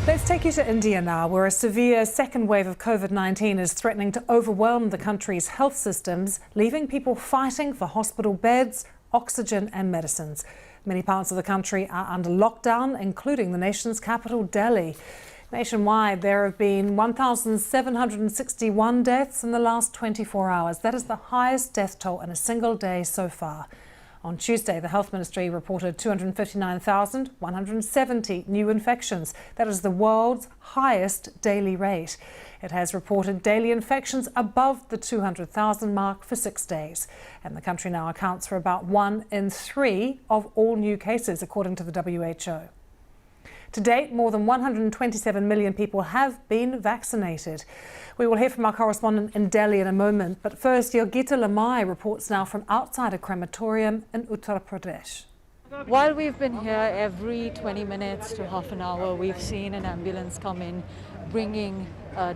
Let's take you to India now, where a severe second wave of COVID-19 is threatening to overwhelm the country's health systems, leaving people fighting for hospital beds, oxygen and medicines. Many parts of the country are under lockdown, including the nation's capital, Delhi. Nationwide, there have been 1,761 deaths in the last 24 hours. That is the highest death toll in a single day so far. On Tuesday, the Health Ministry reported 259,170 new infections. That is the world's highest daily rate. It has reported daily infections above the 200,000 mark for 6 days. And the country now accounts for about 1 in 3 of all new cases, according to the WHO. To date, more than 127 million people have been vaccinated. We will hear from our correspondent in Delhi in a moment, but first, Yogita Lamai reports now from outside a crematorium in Uttar Pradesh. While we've been here, every 20 minutes to half an hour, we've seen an ambulance come in, bringing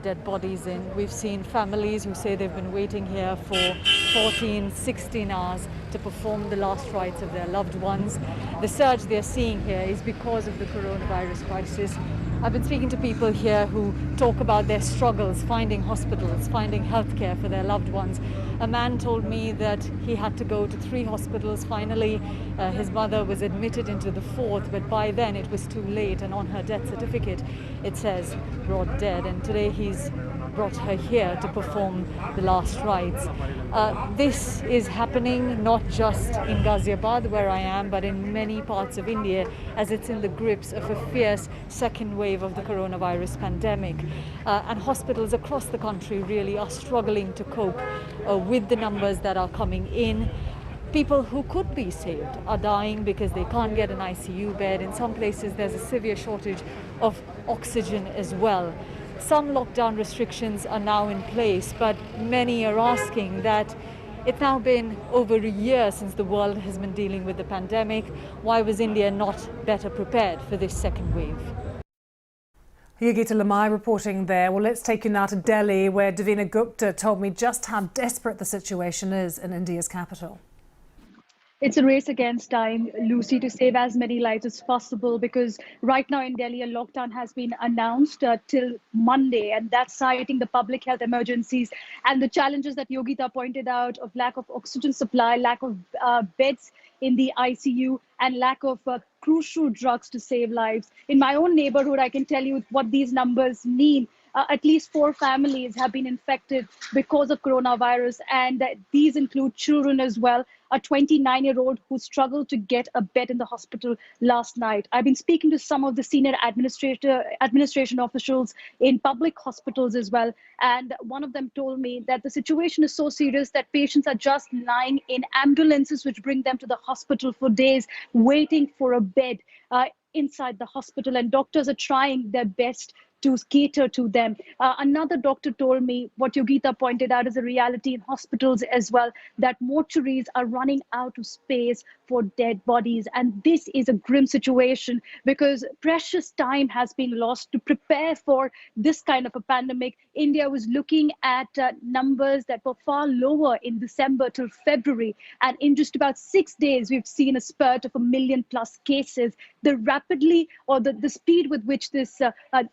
dead bodies in. We've seen families who say they've been waiting here for 14, 16 hours to perform the last rites of their loved ones. The surge they're seeing here is because of the coronavirus crisis. I've been speaking to people here who talk about their struggles finding hospitals, finding healthcare for their loved ones. A man told me that he had to go to 3 hospitals. Finally, his mother was admitted into the 4th, but by then it was too late, and on her death certificate it says brought dead, and today he's brought her here to perform the last rites. This is happening not just in Ghaziabad, where I am, but in many parts of India, as it's in the grips of a fierce second wave of the coronavirus pandemic. And hospitals across the country really are struggling to cope with the numbers that are coming in. People who could be saved are dying because they can't get an ICU bed. In some places, there's a severe shortage of oxygen as well. Some lockdown restrictions are now in place, but many are asking that it's now been over a year since the world has been dealing with the pandemic. Why was India not better prepared for this second wave? Yogita Lamai reporting there. Well, let's take you now to Delhi, where Davina Gupta told me just how desperate the situation is in India's capital. It's a race against time, Lucy, to save as many lives as possible, because right now in Delhi, a lockdown has been announced till Monday, and that's citing the public health emergencies and the challenges that Yogita pointed out of lack of oxygen supply, lack of beds in the ICU, and lack of crucial drugs to save lives. In my own neighborhood, I can tell you what these numbers mean. At least 4 families have been infected because of coronavirus, and these include children as well. A 29-year-old who struggled to get a bed in the hospital last night. I've been speaking to some of the senior administration officials in public hospitals as well, and one of them told me that the situation is so serious that patients are just lying in ambulances which bring them to the hospital for days, waiting for a bed inside the hospital, and doctors are trying their best to cater to them. Another doctor told me what Yogita pointed out is a reality in hospitals as well, that mortuaries are running out of space for dead bodies. And this is a grim situation because precious time has been lost to prepare for this kind of a pandemic. India was looking at numbers that were far lower in December till February. And in just about 6 days, we've seen a spurt of 1 million+ cases. The rapidly, or the speed with which this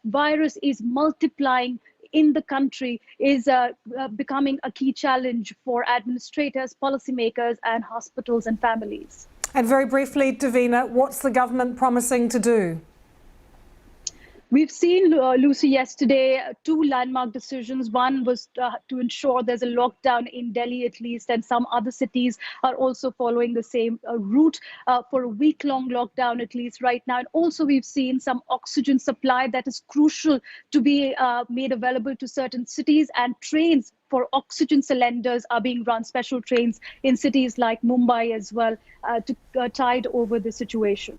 virus is multiplying in the country is becoming a key challenge for administrators, policymakers, and hospitals and families. And very briefly, Davina, what's the government promising to do? We've seen, Lucy, yesterday, 2 landmark decisions. One was to ensure there's a lockdown in Delhi, at least, and some other cities are also following the same route for a week-long lockdown, at least right now. And also, we've seen some oxygen supply that is crucial to be made available to certain cities, and trains for oxygen cylinders are being run, special trains in cities like Mumbai as well, to tide over the situation.